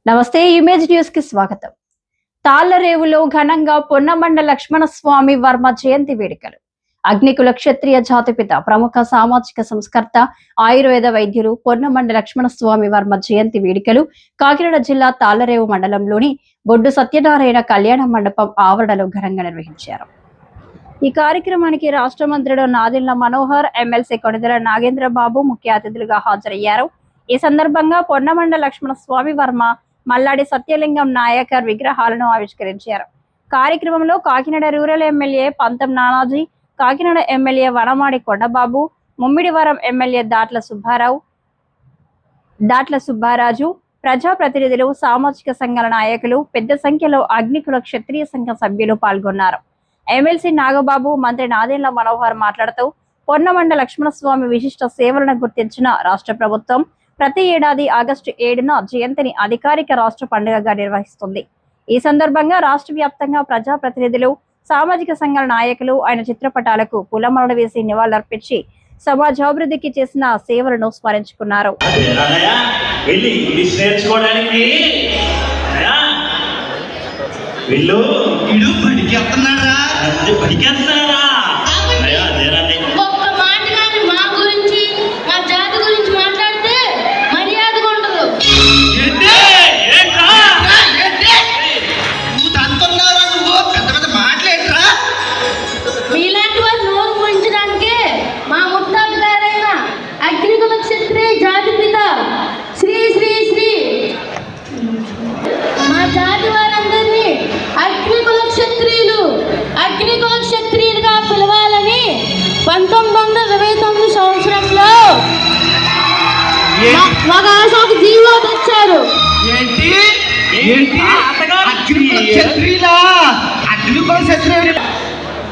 నమస్తే image news కి స్వాగతం. తాళ్లరేవులో ఘనంగా పొన్నమండ లక్ష్మణస్వామి వర్మ జయంతి వేడుకలు. అగ్నికుల క్షత్రియ జాతిపిత ప్రముఖ సామాజిక సంస్కర్త ఆయుర్వేద వైద్యులు పొన్నమండ లక్ష్మణస్వామి వర్మ జయంతి వేడుకలు కాకినాడ జిల్లా తాళ్లరేవు మండలంలోని బొడ్డు సత్యనారాయణ కళ్యాణ మండపం ఆవరణలో ఘనంగా నిర్వహించారు. ఈ కార్యక్రమానికి రాష్ట్ర మంత్రులు నాదెండ్ల మనోహర్, ఎమ్మెల్సీ కొణిదెల నాగేంద్రబాబు ముఖ్య అతిథులుగా హాజరయ్యారు. ఈ సందర్భంగా పొన్నమండ లక్ష్మణస్వామి వర్మ, మల్లాడి సత్యలింగం నాయకర్ విగ్రహాలను ఆవిష్కరించారు. కార్యక్రమంలో కాకినాడ రూరల్ ఎమ్మెల్యే పంతం నానాజీ, కాకినాడ ఎమ్మెల్యే వనమాడి కొండబాబు, ముమ్మిడివరం ఎమ్మెల్యే దాట్ల సుబ్బారాజు, ప్రజాప్రతినిధులు, సామాజిక సంఘాల నాయకులు పెద్ద సంఖ్యలో అగ్నికుల క్షత్రియ సంఘ సభ్యులు పాల్గొన్నారు. ఎమ్మెల్సీ నాగబాబు, మంత్రి నాదెండ్ల మనోహర్ మాట్లాడుతూ పొన్నమండ లక్ష్మణస్వామి విశిష్ట సేవలను గుర్తించిన రాష్ట్ర ప్రభుత్వం ప్రతి ఏడాది ఆగస్టు 7న జయంతిని అధికారిక రాష్ట్ర పండుగగా నిర్వహిస్తుంది. ఈ సందర్భంగా రాష్ట్ర వ్యాప్తంగా ప్రజాప్రతినిధులు, సామాజిక సంఘాల నాయకులు ఆయన చిత్రపటాలకు పూలమాలలు వేసి నివాళులర్పించి సమాజాభివృద్ధికి చేసిన సేవలను స్మరించుకున్నారు. అగ్నికుల క్షత్రియులుగా పిలవాలని 1929 సంవత్సరంలో ఒక జీవో తెచ్చారు.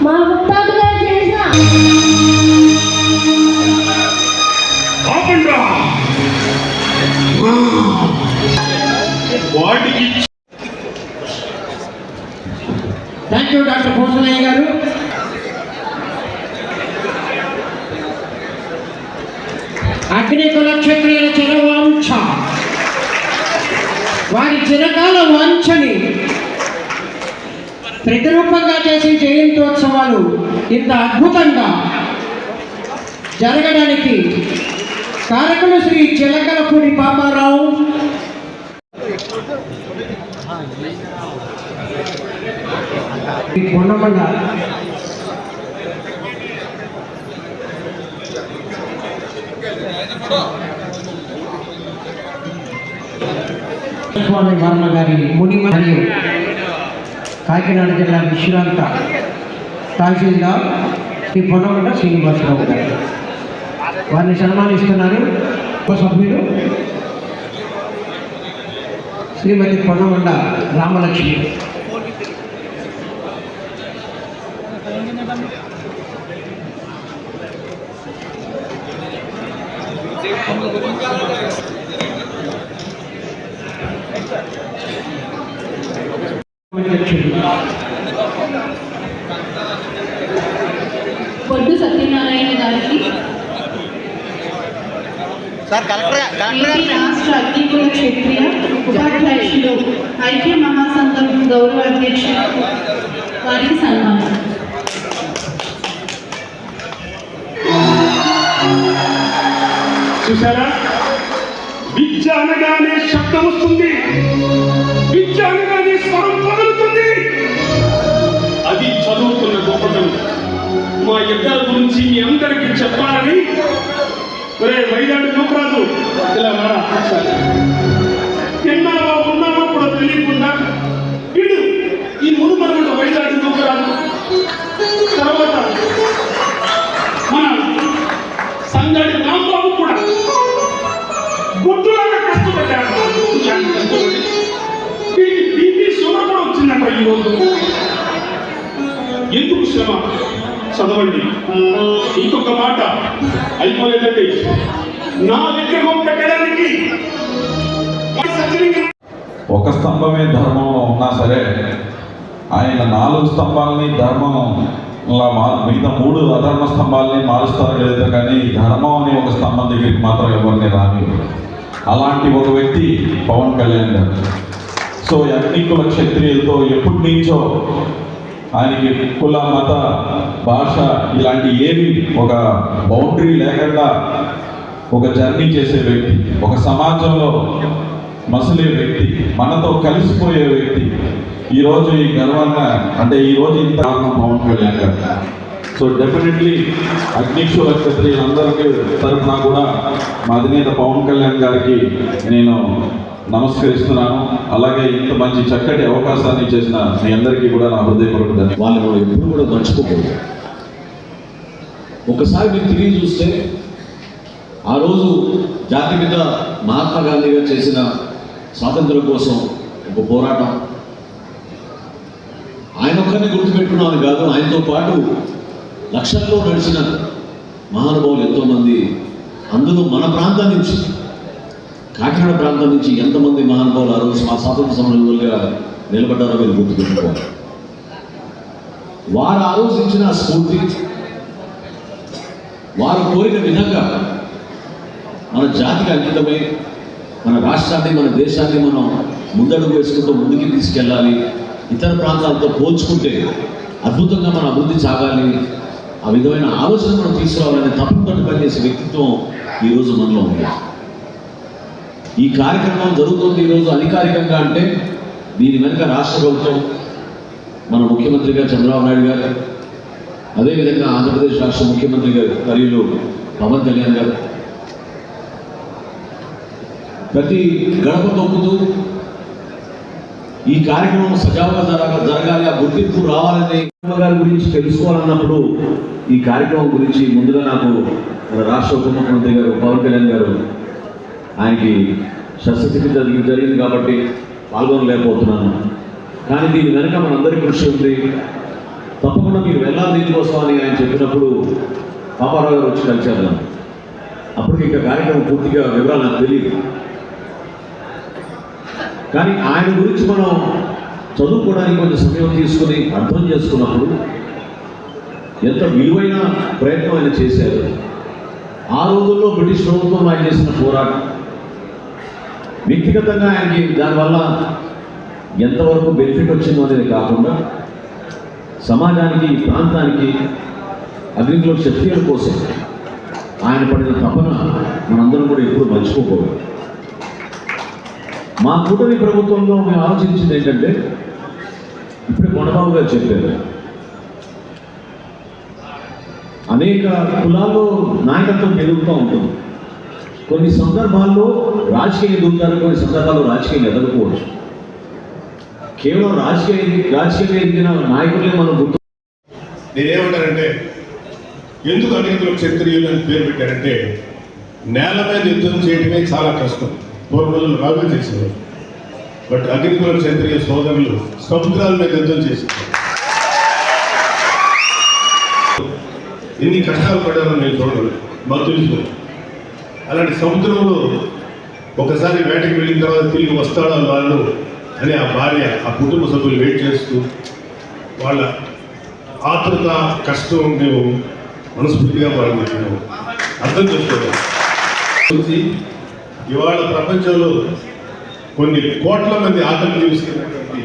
మా ముత్తాత గారు చేసిన థ్యాంక్ యూ డాక్టర్ భూషణయ్య గారు. అగ్నికుల క్షత్రియుల చిరవాంఛ, వారి చిరకాల వాంఛని ప్రతిరూపంగా చేసి జయంతోత్సవాలు ఇంత అద్భుతంగా జరగడానికి కారకులు శ్రీ చిలకలపూడి పాపారావు, పొన్నమండ స్వామి వర్మ గారి ముని మరియు కాకినాడ జిల్లా విశ్రాంత తహసీల్దార్ శ్రీ పొన్నమండ శ్రీనివాసరావు గారు వారిని సన్మానిస్తున్నారు. సభ్యులు శ్రీమతి పొన్నమండ రామలక్ష్మి. బొడ్డు సత్యనారాయణ గారికి, రాష్ట్ర అగ్నికుల క్షత్రియ ఉపాధ్యక్షులు, ఐక్య మహాసంఘం గౌరవ అధ్యక్షులు వారికి సన్మానం. చూసారా, విద్య అనగానే శబ్దం వస్తుంది, విద్య అనగానే స్వరం పగులుతుంది. అది చదువుతున్న గొప్పతనం. మా ఇద్దరి గురించి మీ అందరికీ చెప్పాలని వైదాడు యువరాజు ఇలా తిన్నావా ఉన్నావో కూడా తెలియకుండా వీడు ఈ మునుమనుడు వైదాడు యువరాజు. తర్వాత మన సంగడి రాంబాబు కూడా గుడ్డులాగా కష్టపడ్డాడు. వీడికి బీపీ షుగర్ కూడా వచ్చిందంట ఈరోజు. ఎందుకు శ్రమ? చదవండి. ఇంకొక మాట అయిపోలేదండి, నా విగ్రహం పెట్టడానికి ఒక స్తంభమే ధర్మంలో ఉన్నా సరే ఆయన 4 స్తంభాలని ధర్మం మిగతా 3 అధర్మ స్తంభాలని మారుస్తారు లేదు, కానీ ధర్మం అని ఒక స్తంభం దగ్గరికి మాత్రం ఎవరిని రాని. అలాంటి ఒక వ్యక్తి పవన్ కళ్యాణ్ గారు. సో అగ్నికుల క్షత్రియులతో ఎప్పటి నుంచో ఆయనకి కుల మత భాష ఇలాంటి ఏవి ఒక బౌండరీ లేకుండా ఒక జర్నీ చేసే వ్యక్తి, ఒక సమాజంలో మసలే వ్యక్తి, మనతో కలిసిపోయే వ్యక్తి. ఈరోజు ఈ గర్వంగా అంటే ఈరోజు ఇంత కారణం పవన్ కళ్యాణ్ గారు. సో డెఫినెట్లీ అగ్నికుల క్షత్రియులందరికీ తరఫున కూడా మా అధినేత పవన్ కళ్యాణ్ గారికి నేను నమస్కరిస్తున్నాను. అలాగే ఇంత మంచి చక్కటి అవకాశాన్ని చేసిన మీ అందరికీ కూడా నా హృదయపూర్వక ధన్యవాదాలు. వాళ్ళు మనం ఎప్పుడు కూడా మర్చిపోకూడదు. ఒకసారి మీరు తిరిగి చూస్తే ఆ రోజు జాతిపిత మహాత్మా గాంధీ గారు చేసిన స్వాతంత్రం కోసం ఒక పోరాటం, ఆయన ఒక్కరిని గుర్తుపెట్టుకున్నామని కాదు, ఆయనతో పాటు లక్షల్లో నడిచిన మహానుభావులు ఎంతోమంది, అందులో మన ప్రాంతం నుంచి కాకినాడ ప్రాంతం నుంచి ఎంతమంది మహానుభావులు ఆ రోజు మా స్వాతంత్ర సమరంగా నిలబడ్డారో మీరు గుర్తుపెట్టుకోవాలి. వారు ఆలోచించిన స్ఫూర్తి, వారు కోరిన విధంగా మన జాతికి అంకితమై మన రాష్ట్రాన్ని మన దేశాన్ని మనం ముందడుగు వేసుకుంటూ ముందుకు తీసుకెళ్ళాలి, ఇతర ప్రాంతాలతో పోల్చుకుంటే అద్భుతంగా మన అభివృద్ధి సాగాలి, ఆ విధమైన ఆలోచన మనం తీసుకురావాలనే తప్పనితో పనిచేసే వ్యక్తిత్వం ఈరోజు మనలో ఉంది. ఈ కార్యక్రమం జరుగుతుంది ఈరోజు అధికారికంగా అంటే దీని వెనుక రాష్ట్ర ప్రభుత్వం, మన ముఖ్యమంత్రి గారు చంద్రబాబు నాయుడు గారు, అదేవిధంగా ఆంధ్రప్రదేశ్ రాష్ట్ర ముఖ్యమంత్రి గారు వర్యులు పవన్ కళ్యాణ్ గారు ప్రతి గడప తొక్కుతూ ఈ కార్యక్రమం సజావుగా జరగాలి, ఆ గుర్తింపు రావాలని గారి గురించి తెలుసుకోవాలన్నప్పుడు ఈ కార్యక్రమం గురించి ముందుగా నాకు మన రాష్ట్ర ఉప ముఖ్యమంత్రి గారు పవన్ కళ్యాణ్ గారు ఆయనకి శస్త్రచికిత్స జరిగింది కాబట్టి పాల్గొనలేకపోతున్నాను. కానీ దీని వెనక మనందరి కృషి ఉంది, తప్పకుండా మీరు వెళ్ళాలి దీనికోసం అని ఆయన చెప్పినప్పుడు పాపారావు గారు వచ్చి కలిశారు. అప్పటికి ఇంకా కార్యక్రమం పూర్తిగా వివరాలు నాకు తెలియదు. కానీ ఆయన గురించి మనం చదువుకోవడానికి కొంచెం సమయం తీసుకుని అర్థం చేసుకున్నప్పుడు ఎంత విలువైన ప్రయత్నం ఆయన చేశారు. ఆ రోజుల్లో బ్రిటిష్ ప్రభుత్వం ఆయన చేసిన పోరాటం, వ్యక్తిగతంగా ఆయనకి దానివల్ల ఎంతవరకు బెనిఫిట్ వచ్చిందో అనేది కాకుండా సమాజానికి, ప్రాంతానికి, అగ్నికుల క్షత్రియుల కోసం ఆయన పడిన తపన మనందరం కూడా ఎప్పుడు మర్చిపోకూడదు. మా కూటమి ప్రభుత్వంలో మేము ఆలోచించింది ఏంటంటే, ఇప్పుడు కొండబాబు గారు చెప్పారు, అనేక కులాల్లో నాయకత్వం పెరుగుతూ ఉంటుంది. కొన్ని సందర్భాల్లో రాజకీయం ఎదుగుతారు, కొన్ని సందర్భాల్లో రాజకీయం ఎదగకపోవచ్చు. కేవలం రాజకీయంగా ఎదిగిన నాయకులే మనం గుర్తు. నేనేమంటానంటే, ఎందుకు అగ్నికుల క్షత్రియులు అని పేరు పెట్టారంటే, నేల మీద యుద్ధం చేయడమే చాలా కష్టం. పూర్వ రోజులు బాగా చేసేవారు. బట్ అగ్నికుల క్షత్రియ సోదరులు సముద్రాల మీద యుద్ధం చేసేవారు. ఎన్ని కష్టాలు పడ్డారో నేను చూడలేదు, మాకు తెలుసు. అలాంటి సముద్రంలో ఒకసారి వేటకి వెళ్ళిన తర్వాత తిరిగి వస్తాడా వాళ్ళు అని ఆ భార్య, ఆ కుటుంబ సభ్యులు వెయిట్ చేస్తూ వాళ్ళ ఆతృత, కష్టం మేము మనస్ఫూర్తిగా వాళ్ళని మేము అర్థం చేసుకోవాలి. ఇవాళ ప్రపంచంలో కొన్ని కోట్ల మంది ఆకలి జీవిస్తున్నటువంటి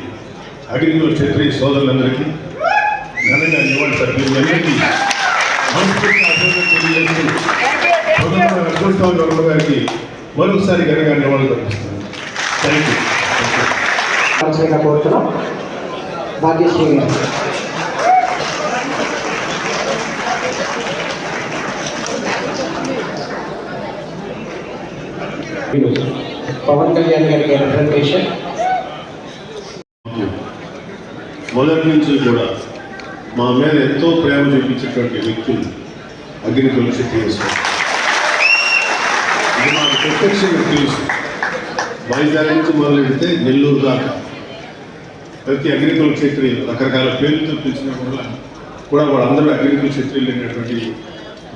అగ్నికుల క్షత్రియ సోదరులందరికీ ఘనంగా ఇవాళ సభ్యులందరికీ మనస్ఫూర్తిగా అభినందనలు తెలియజేస్తూ అర్జున్ వర్మ గారికి మరొకసారి ఘనంగా నివాళులు అర్పిస్తున్నాను. Thank you. కోరుతున్నాం భాగ్యశ్రీ గారు. పవన్ కళ్యాణ్ గారికి రిప్రజెంటేషన్. మొదటి నుంచి కూడా మా మీద ఎంతో ప్రేమ చూపించేటువంటి వ్యక్తులు అగ్నికుల క్షత్రియ సోదరులు. ఇది మాకు ప్రత్యక్షంగా తెలుసు. వైజాగ్ నుంచి మొదలెడితే నెల్లూరు దాకా ప్రతి అగ్నికుల క్షత్రియులు రకరకాల పేర్లతో పిలిచిన కూడా వాళ్ళందరూ అగ్నికుల క్షత్రియులు అనేటువంటి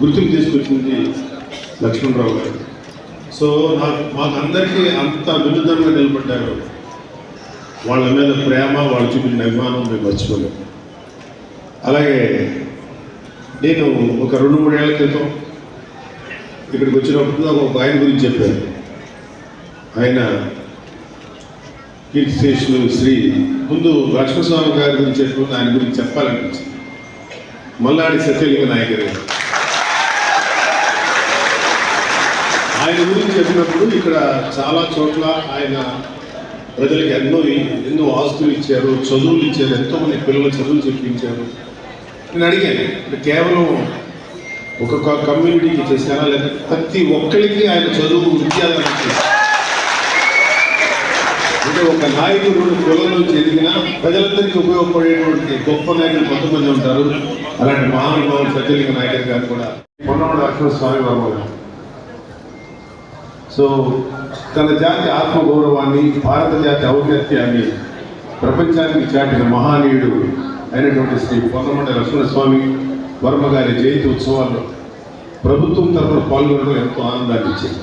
గుర్తుకు తీసుకొచ్చింది లక్ష్మణరావు గారు. సో మాకు అందరికీ అంత విరుద్ధంగా నిలబడ్డారు. వాళ్ళ మీద ప్రేమ, వాళ్ళు చూపిన అభిమానం మేము మర్చిపోలేము. అలాగే నేను ఒక 2-3 ఏళ్ల క్రితం ఇక్కడికి వచ్చినప్పుడు నాకు ఒక ఆయన గురించి చెప్పారు. ఆయన కీర్తిశేషులు శ్రీ ముందు లక్ష్మణస్వామి గారి గురించి చెప్పినప్పుడు ఆయన గురించి చెప్పాలనిపించింది. మల్లాడి సత్యలింగ నాయక్ గారు ఆయన గురించి చెప్పినప్పుడు ఇక్కడ చాలా చోట్ల ఆయన ప్రజలకు ఎన్నో ఆస్తులు ఇచ్చారు, చదువులు ఇచ్చారు, ఎంతోమంది పిల్లలు చదువులు చెప్పించారు. నేను అడిగాను, కేవలం ఒక్కొక్క కమ్యూనిటీకి చేశారా లేదా ప్రతి ఒక్కరికి ఆయన చదువు విద్యాదానం చేశారు. అంటే ఒక నాయకుడు కులం నుంచి ఎదిగినా ప్రజలందరికీ ఉపయోగపడేటువంటి గొప్ప నాయకులు కొంతమంది ఉంటారు. అలాంటి మహానుభావులు సత్యలింగ నాయకులు గారు కూడా పొన్నవాడ లక్ష్మణస్వామి వర్మ గారు. సో తన జాతి ఆత్మగౌరవాన్ని, భారత జాతి ఔన్నత్యాన్ని ప్రపంచానికి చాటిన మహానీయుడు అయినటువంటి శ్రీ పొన్నమండ లక్ష్మణస్వామి వర్మ గారి జయంతి ఉత్సవాల్లో ప్రభుత్వం తరఫున పాల్గొనడం ఎంతో ఆనందాన్ని ఇచ్చింది.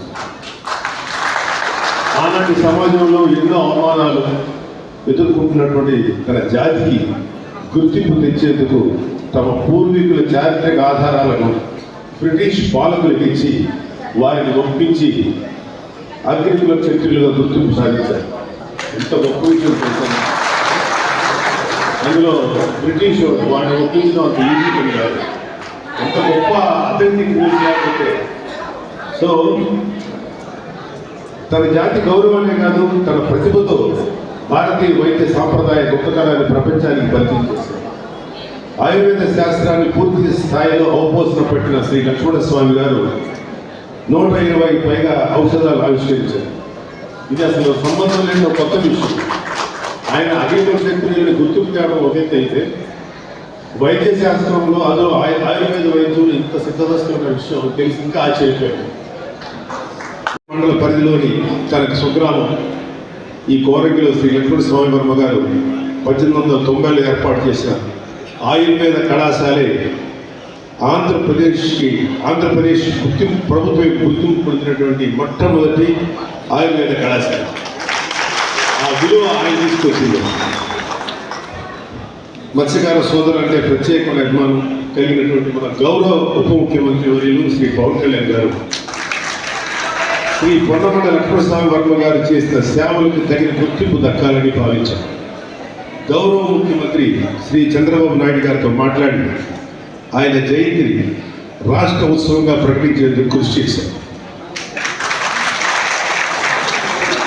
ఆనాటి సమాజంలో ఎన్నో అవమానాలు ఎదుర్కొంటున్నటువంటి తన జాతికి గుర్తింపు తెచ్చేందుకు తమ పూర్వీకుల చారిత్రక ఆధారాలను బ్రిటిష్ పాలకులకు ఇచ్చి వారిని ఒప్పించి అగ్నికుల క్షత్రియులుగా గుర్తింపు సాధించారు. ఎంత గొప్ప విషయం తెలుసు. అందులో బ్రిటిష్ వాడిని ఒప్పించడం అంత ఈజీ పని కాదు. ఎంత గొప్ప అథెంటిక్ న్యూస్ లేకపోతే. సో తన జాతి గౌరవాన్ని కాదు, తన ప్రతిభతో భారతీయ వైద్య సాంప్రదాయ గొప్పతనాన్ని ప్రపంచానికి పరిచయం చేశారు. ఆయుర్వేద శాస్త్రాన్ని పూర్తి స్థాయిలో అవపోసన పెట్టిన శ్రీ లక్ష్మణస్వామి గారు 120 పైగా ఔషధాలు ఆవిష్కరించారు. ఇది అసలు సంబంధం లేని ఒక కొత్త విషయం. ఆయన అగ్నికుల క్షత్రియుల్ని గుర్తుకు తేవడం ఒకటి అయితే, వైద్య శాస్త్రంలో అదో ఆయుర్వేద వైద్యులు ఇంత సిద్ధవస్తున్న విషయం తెలిసి ఇంకా ఆశ్చర్యపోయాడు. మండల పరిధిలోని తన స్వగ్రామం ఈ కోరంగిలో శ్రీ లక్ష్మణస్వామి వర్మ గారు 1890లో ఏర్పాటు చేసిన ఆయుర్వేద కళాశాలే ఆంధ్రప్రదేశ్ ప్రభుత్వం గుర్తింపు పొందినటువంటి మొట్టమొదటి ఆయుర్వేద కళాశాల. ఆ విలువ ఆయన తీసుకొచ్చింది. మత్స్యకార సోదరులు అంటే ప్రత్యేకమైన అభిమానం కలిగినటువంటి మన గౌరవ ఉప ముఖ్యమంత్రి వర్యులు శ్రీ పవన్ కళ్యాణ్ గారు శ్రీ పొన్నమండ లక్ష్మణస్వామి వర్మ గారు చేసిన సేవలకు తగిన గుర్తింపు దక్కాలని భావించారు. గౌరవ ముఖ్యమంత్రి శ్రీ చంద్రబాబు నాయుడు గారితో మాట్లాడి ఆయన జయంతిని రాష్ట్ర ఉత్సవంగా ప్రకటించేందుకు కృషి చేశారు.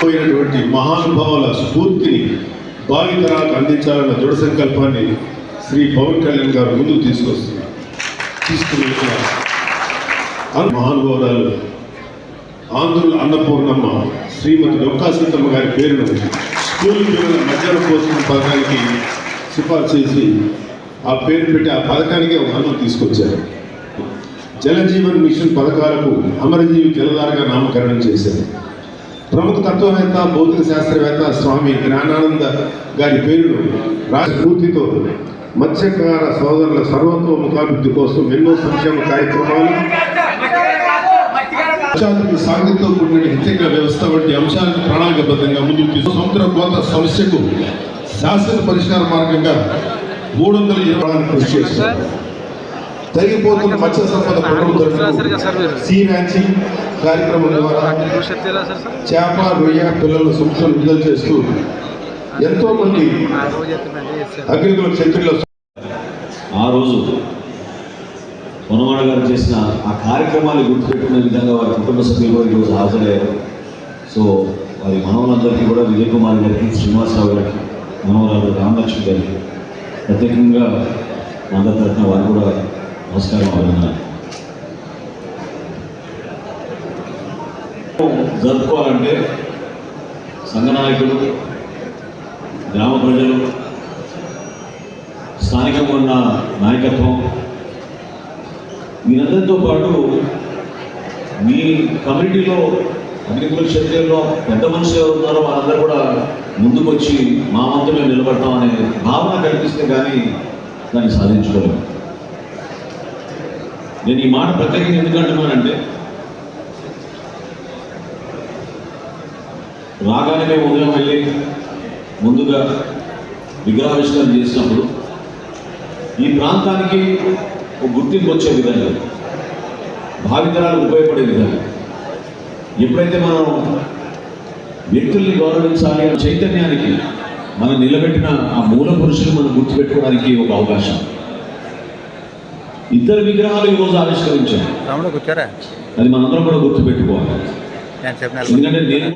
పోయినటువంటి మహానుభావుల స్ఫూర్తిని భావితరాలకు అందించాలన్న దృఢ సంకల్పాన్ని శ్రీ పవన్ కళ్యాణ్ గారు ముందుకు తీసుకుని మహానుభావురాలు ఆంధ్రుల అన్నపూర్ణమ్మ శ్రీమతి డొక్కా సీతమ్మ గారి పేరును స్కూల్ పిల్లల మధ్యాహ్న భోజన పథకానికి సిఫార్సు చేసి ఆ పేరు పెట్టి ఆ పథకానికి ఒక అన్నం తీసుకొచ్చారు. జలజీవన్ మిషన్ పథకాలకు అమరజీవి జలధారగా నామకరణం చేశారు. ప్రముఖ తత్వవేత్త, భౌతిక శాస్త్రవేత్త స్వామి జ్ఞానానంద గారి పేరును రాజస్ఫూర్తితో మత్స్యకార సోదరుల సర్వతోముఖాభివృద్ధి కోసం ఎన్నో సంక్షేమ కార్యక్రమాలు, సాంఘికతో కూడిన హెచ్చరికల వ్యవస్థ వంటి అంశాలను ప్రణాళికబద్ధంగా ముందుకు సముద్ర కోత సమస్యకు శాశ్వత పరిష్కార మార్గంగా 320 కృషి చేస్తారు. తరిగిపోతున్న మత్స్య సంపద పునరుద్ధరణ, సీ ర్యాంచింగ్ కార్యక్రమం ద్వారా చేప, రొయ్య పిల్లల సముద్రం విడుదల చేస్తూ ఎంతో మంది అగ్నికుల క్షత్రియుల ఆ రోజు పొన్నవాడ గారు చేసిన ఆ కార్యక్రమాన్ని గుర్తుపెట్టుకునే విధంగా వారి కుటుంబ సభ్యులు కూడా ఈరోజు హాజరయ్యారు. సో వారి మనవలందరికీ కూడా విజయ్ కుమార్ గారికి, శ్రీనివాసరావు గారికి, మనవరాలు రామలక్ష్మి గారికి ప్రత్యేకంగా అందరి తరఫున వారు కూడా నమస్కారం అభినందన. జరుపుకోవాలంటే సంఘ నాయకులు, గ్రామ ప్రజలు, స్థానికంగా ఉన్న నాయకత్వం, మీరందరితో పాటు మీ కమ్యూనిటీలో అగ్నికుల క్షత్రియుల్లో పెద్ద మనుషులు ఎవరు ఉన్నారో వాళ్ళందరూ కూడా ముందుకు వచ్చి మా వంతు మేము నిలబడతాం అనే భావన కల్పిస్తే కానీ దాన్ని సాధించుకోలేము. నేను ఈ మాట ప్రత్యేకంగా ఎందుకు అంటున్నానంటే, రాగానే మేము ఉదయం వెళ్ళి ముందుగా విగ్రహావిష్కరణ చేసినప్పుడు ఈ ప్రాంతానికి ఒక గుర్తింపు వచ్చే విధంగా, భావితరాలకు ఉపయోగపడే విధంగా ఎప్పుడైతే మనం వ్యక్తుల్ని గౌరవించాలి అనే చైతన్యానికి మనం నిలబెట్టిన ఆ మూల పురుషులు మనం గుర్తుపెట్టుకోవడానికి ఒక అవకాశం. ఇద్దరు విగ్రహాలు ఈరోజు ఆవిష్కరించారు, అది మనందరం కూడా గుర్తుపెట్టుకోవాలి. ఎందుకంటే నేను